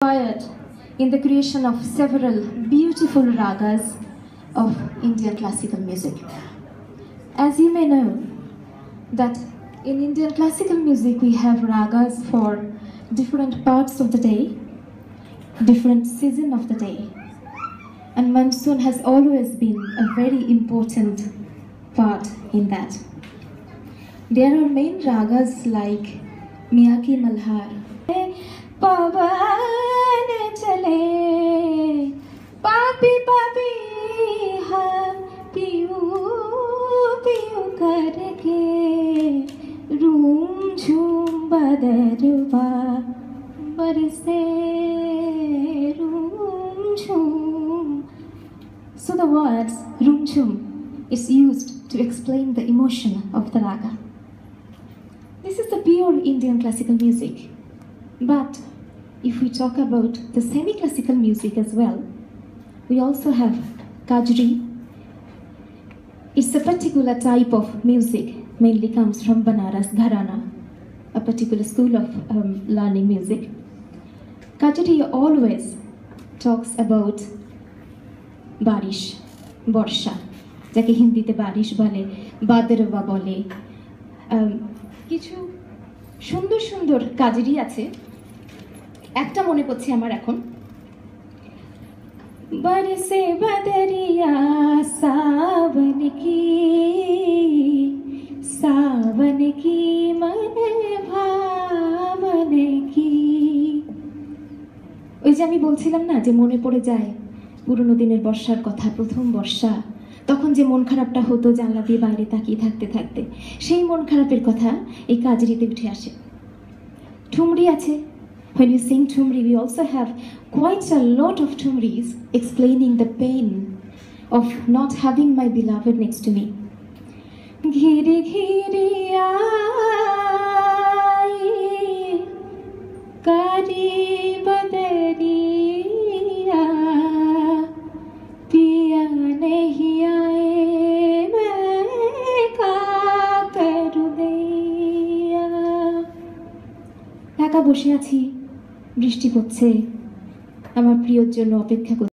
inspired in the creation of several beautiful ragas of Indian classical music. As you may know, that in Indian classical music we have ragas for different parts of the day, different season of the day, and monsoon has always been a very important part in that. There are main ragas like Miyaki Malhar, पवन चले पापी पापी हाँ पियू पियू करके room झूम बदरवा बरसे room झूम. So the words room chum is used to explain the emotion of the raga. This is the pure Indian classical music. But if we talk about the semi-classical music as well, we also have Kajri. It's a particular type of music, mainly comes from Banaras Gharana, a particular school of learning music. Kajri always talks about Barish, Borsha, jake Hindite Barish bole, Badarwa bole. কিছু সুন্দর সুন্দর কাজরি আছে, একটা মনে পড়ছে আমার এখন, बरसे बदरिया सावन की मन भावन की. ওই যে আমি বলছিলাম না যে মনে পড়ে যায় পুরনো দিনের বর্ষার কথা, প্রথম বর্ষা, তখন যে মন খারাপটা হতো জানলা দিয়ে বাইরে তাকিয়ে থাকতে থাকতে, সেই মন খারাপের কথা এই কাজরিতে উঠে আসে. ঠুমরি আছে. When you sing Thumri, we also have quite a lot of Thumris explaining the pain of not having my beloved next to me. Ghiri ghiri aayi kari badariya piya nahi aaye main ka karu diya. Dhaka বসে আছি, বৃষ্টি পড়ছে, আমার প্রিয়র জন্য অপেক্ষা করছি.